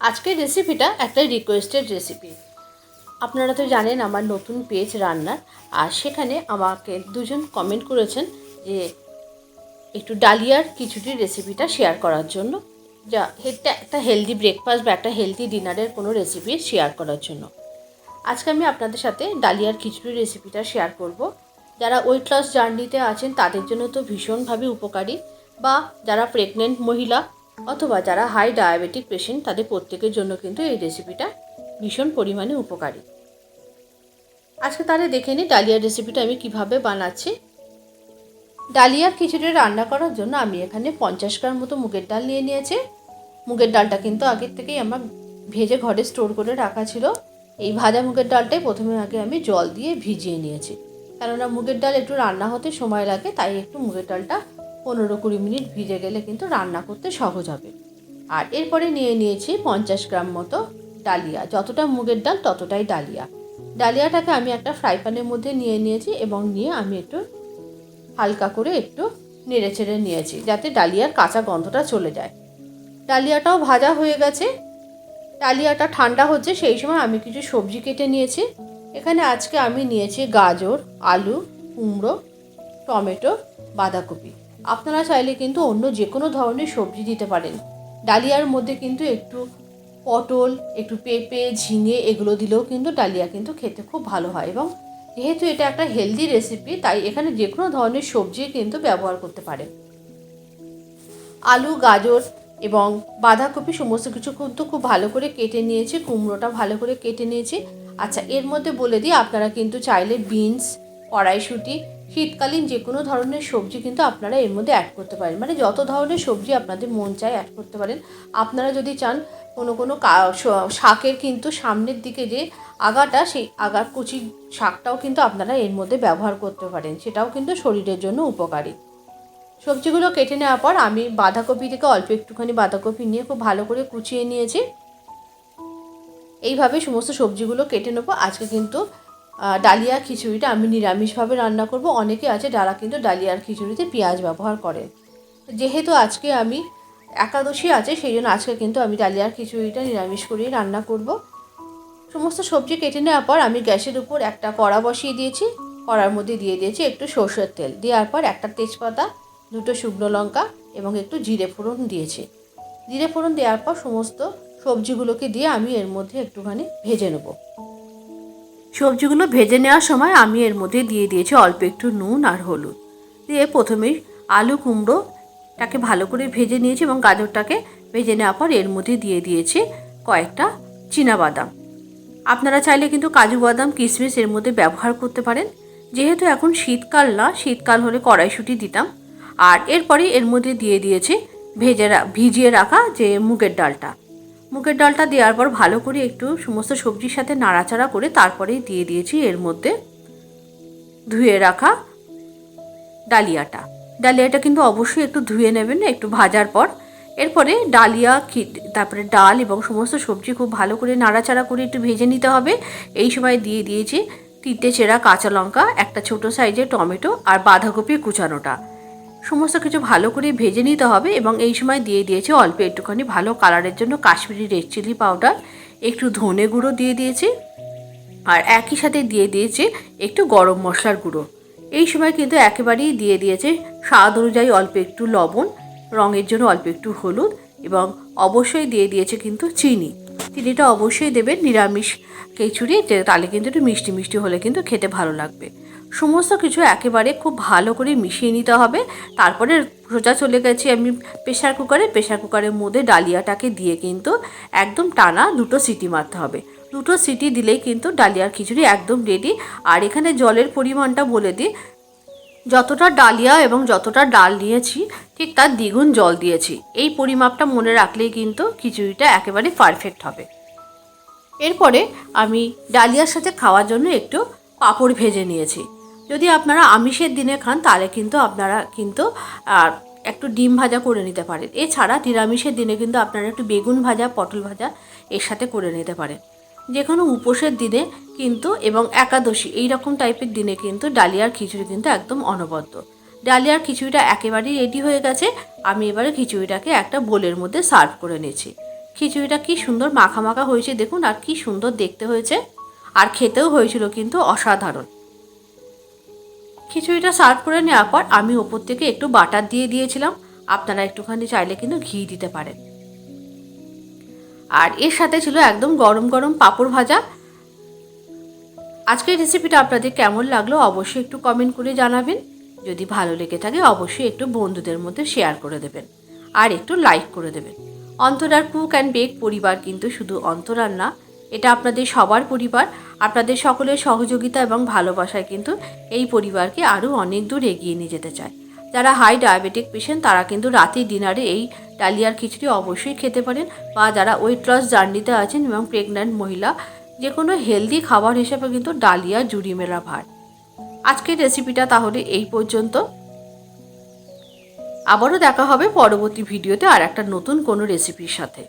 আজকের রেসিপিটা একটা রিকোয়েস্টেড রেসিপি। আপনারা তো জানেন আমার নতুন পেজ রান্নার, আর সেখানে আমাকে দুজন কমেন্ট করেছেন যে একটু ডালিয়ার খিচুড়ির রেসিপিটা শেয়ার করার জন্য, যা এটা একটা হেলদি ব্রেকফাস্ট বা একটা হেলদি ডিনারের কোনো রেসিপি শেয়ার করার জন্য। আজকে আমি আপনাদের সাথে ডালিয়ার খিচুড়ির রেসিপিটা শেয়ার করব। যারা ওয়েট লস জার্নিতে আছেন তাদের জন্য তো ভীষণভাবে উপকারী, বা যারা প্রেগনেন্ট মহিলা অথবা যারা হাই ডায়াবেটিক পেশেন্ট তাদের প্রত্যেকের জন্য কিন্তু এই রেসিপিটা ভীষণ পরিমাণে উপকারী। আজকে তাহলে দেখে নিই ডালিয়ার রেসিপিটা আমি কিভাবে বানাচ্ছি। ডালিয়ার খিচুড়ি রান্না করার জন্য আমি এখানে 50 গ্রাম মতো মুগের ডাল নিয়ে নিয়েছি। মুগের ডালটা কিন্তু আগের থেকেই আমার ভেজে ঘরে স্টোর করে রাখা ছিল। এই ভাজা মুগের ডালটাই প্রথমে আমি জল দিয়ে ভিজিয়ে নিয়েছি, কেননা মুগের ডাল একটু রান্না হতে সময় লাগে, তাই একটু মুগের ডালটা 15-20 মিনিট ভিজে গেলে কিন্তু রান্না করতে সহজ হবে। আর এরপরে নিয়ে নিয়েছি 50 গ্রাম মতো ডালিয়া। যতটা মুগের ডাল ততটাই ডালিয়া। ডালিয়াটাকে আমি একটা ফ্রাই প্যানের মধ্যে নিয়ে নিয়েছি এবং নিয়ে আমি একটু হালকা করে একটু নেড়ে চেড়ে নিয়েছি, যাতে ডালিয়ার কাঁচা গন্ধটা চলে যায়। ডালিয়াটাও ভাজা হয়ে গেছে, ডালিয়াটা ঠান্ডা হচ্ছে, সেই সময় আমি কিছু সবজি কেটে নিয়েছি। এখানে আজকে আমি নিয়েছি গাজর, আলু, কুমড়ো, টমেটো, বাঁধাকপি। আপনারা চাইলে কিন্তু অন্য যে কোনো ধরনের সবজি দিতে পারেন। ডালিয়ার মধ্যে কিন্তু একটু পটল, একটু পেঁপে, ঝিঙে এগুলো দিলেও কিন্তু ডালিয়া কিন্তু খেতে খুব ভালো হয়। এবং যেহেতু এটা একটা হেলদি রেসিপি, তাই এখানে যে কোনো ধরনের সবজি কিন্তু ব্যবহার করতে পারেন। আলু, গাজর এবং বাঁধাকপি সমস্ত কিছু কিন্তু খুব ভালো করে কেটে নিয়েছি, কুমড়োটা ভালো করে কেটে নিয়েছি। আচ্ছা, এর মধ্যে বলে দিই, আপনারা কিন্তু চাইলে বিনস, কড়াইশুঁটি, শীতকালীন যে কোনো ধরনের সবজি কিন্তু আপনারা এর মধ্যে অ্যাড করতে পারেন। মানে যত ধরনের সবজি আপনাদের মন চায় অ্যাড করতে পারেন। আপনারা যদি চান কোনো শাকের কিন্তু সামনের দিকে যে আগাটা, সেই আগার কুচি শাকটাও কিন্তু আপনারা এর মধ্যে ব্যবহার করতে পারেন, সেটাও কিন্তু শরীরের জন্য উপকারী। সবজিগুলো কেটে নেওয়ার পর আমি বাঁধাকপি থেকে অল্প একটুখানি বাঁধাকপি নিয়ে খুব ভালো করে কুচিয়ে নিয়েছি। এইভাবে সমস্ত সবজিগুলো কেটে নেবো। আজকে কিন্তু ডালিয়া খিচুড়িটা আমি নিরামিষভাবে রান্না করব। অনেকে আছে যারা কিন্তু ডালিয়ার খিচুড়িতে পেঁয়াজ ব্যবহার করেন। যেহেতু আজকে আমি একাদশী আছে, সেই জন্য আজকে কিন্তু আমি ডালিয়ার খিচুড়িটা নিরামিষ করেই রান্না করব। সমস্ত সবজি কেটে নেওয়ার পর আমি গ্যাসের উপর একটা কড়া বসিয়ে দিয়েছি। কড়ার মধ্যে দিয়ে দিয়েছি একটু সরষের তেল। দেওয়ার পর একটা তেজপাতা, 2টো শুকনো লঙ্কা এবং একটু জিরে ফোড়ন দিয়েছি। জিরে ফোড়ন দেওয়ার পর সমস্ত সবজিগুলোকে দিয়ে আমি এর মধ্যে একটুখানি ভেজে নেব। সবজিগুলো ভেজে নেওয়ার সময় আমি এর মধ্যে দিয়ে দিয়েছি অল্প একটু নুন আর হলুদ। দিয়ে প্রথমেই আলু কুমড়োটাকে ভালো করে ভেজে নিয়েছি এবং গাজরটাকে ভেজে নেওয়ার পর এর মধ্যে দিয়ে দিয়েছি কয়েকটা চীনাবাদাম। আপনারা চাইলে কিন্তু কাজু বাদাম, কিশমিশ এর মধ্যে ব্যবহার করতে পারেন। যেহেতু এখন শীতকাল না, শীতকাল হলে কড়াইশুঁটি দিতাম। আর এরপরে এর মধ্যে দিয়ে দিয়েছি ভিজিয়ে রাখা যে মুগের ডালটা। মুগের ডালটা দেওয়ার পর ভালো করে একটু সমস্ত সবজির সাথে নাড়াচাড়া করে তারপরেই দিয়ে দিয়েছি এর মধ্যে ধুয়ে রাখা ডালিয়াটা। ডালিয়াটা কিন্তু অবশ্যই একটু ধুয়ে নেবেন একটু ভাজার পর। এরপরে তারপরে ডাল এবং সমস্ত সবজি খুব ভালো করে নাড়াচাড়া করে একটু ভেজে নিতে হবে। এই সময় দিয়ে দিয়েছি 3টে চেরা কাঁচা লঙ্কা, একটা ছোট সাইজের টমেটো আর বাঁধাকপি কুচানোটা। সমস্ত কিছু ভালো করে ভেজে নিতে হবে এবং এই সময় দিয়ে দিয়েছি অল্প একটুখানি ভালো কালারের জন্য কাশ্মীরি রেড চিলি পাউডার, একটু ধনে গুঁড়ো দিয়ে দিয়েছি, আর একই সাথে দিয়ে দিয়েছি একটু গরম মশলার গুঁড়ো। এই সময় কিন্তু একেবারেই দিয়ে দিয়েছে স্বাদ অনুযায়ী অল্প একটু লবণ, রঙের জন্য অল্প একটু হলুদ এবং অবশ্যই দিয়ে দিয়েছে কিন্তু চিনিটা অবশ্যই দেবেন নিরামিষ খিচুড়ি, তাহলে কিন্তু একটু মিষ্টি মিষ্টি হলে কিন্তু খেতে ভালো লাগবে। সমস্ত কিছু একেবারে খুব ভালো করে মিশিয়ে নিতে হবে। তারপরে সোজা চলে গেছি আমি প্রেশার কুকারের মধ্যে ডালিয়াটাকে দিয়ে কিন্তু একদম টানা 2টো সিটি মারতে হবে। 2টো সিটি দিলেই কিন্তু ডালিয়ার খিচুড়ি একদম রেডি। আর এখানে জলের পরিমাণটা বলে দিই, যতটা ডালিয়া এবং যতটা ডাল নিয়েছি ঠিক তার দ্বিগুণ জল দিয়েছি। এই পরিমাপটা মনে রাখলেই কিন্তু খিচুড়িটা একেবারে পারফেক্ট হবে। এরপরে আমি ডালিয়ার সাথে খাওয়ার জন্য একটু পাঁপড় ভেজে নিয়েছি। যদি আপনারা আমিষের দিনে খান তাহলে কিন্তু আপনারা কিন্তু একটু ডিম ভাজা করে নিতে পারেন। এছাড়া নিরামিষের দিনে কিন্তু আপনারা একটু বেগুন ভাজা, পটল ভাজা এর সাথে করে নিতে পারেন। যে কোনো উপোসের দিনে কিন্তু এবং একাদশী এই রকম টাইপের দিনে কিন্তু ডালিয়ার খিচুড়ি কিন্তু একদম অনবদ্য। ডালিয়ার খিচুড়িটা একেবারেই রেডি হয়ে গেছে। আমি এবারে খিচুড়িটাকে একটা বোলের মধ্যে সার্ভ করে নিয়েছি। খিচুড়িটা কি সুন্দর মাখা মাখা হয়েছে দেখুন, আর কি সুন্দর দেখতে হয়েছে, আর খেতেও হয়েছিল কিন্তু অসাধারণ। খিচুড়িটা সার্ভ করে নেওয়ার পর আমি ওপর থেকে একটু বাটার দিয়ে দিয়েছিলাম। আপনারা একটুখানি চাইলে কিন্তু ঘি দিতে পারেন। আর এর সাথে ছিল একদম গরম গরম পাঁপড় ভাজা। আজকের রেসিপিটা আপনাদের কেমন লাগলো অবশ্যই একটু কমেন্ট করে জানাবেন। যদি ভালো লেগে থাকে অবশ্যই একটু বন্ধুদের মধ্যে শেয়ার করে দেবেন, আর একটু লাইক করে দেবেন। অন্তরার কুক অ্যান্ড বেক পরিবার কিন্তু শুধু অন্তরার না, এটা আপনাদের সবার পরিবার। আপনাদের সকলের সহযোগিতা এবং ভালোবাসায় কিন্তু এই পরিবারকে আরও অনেক দূর এগিয়ে নিয়ে যেতে চায়। যারা হাই ডায়াবেটিক পেশেন্ট তারা কিন্তু রাতের ডিনারে এই ডালিয়ার খিচুড়ি অবশ্যই খেতে পারেন, বা যারা ওয়েট লস জার্নিতে আছেন এবং প্রেগন্যান্ট মহিলা, যে কোনো হেলদি খাবার হিসেবে কিন্তু ডালিয়া জুড়ি মেলা ভার। আজকের রেসিপিটা তাহলে এই পর্যন্ত। আবারও দেখা হবে পরবর্তী ভিডিওতে আর একটা নতুন কোনো রেসিপির সাথে।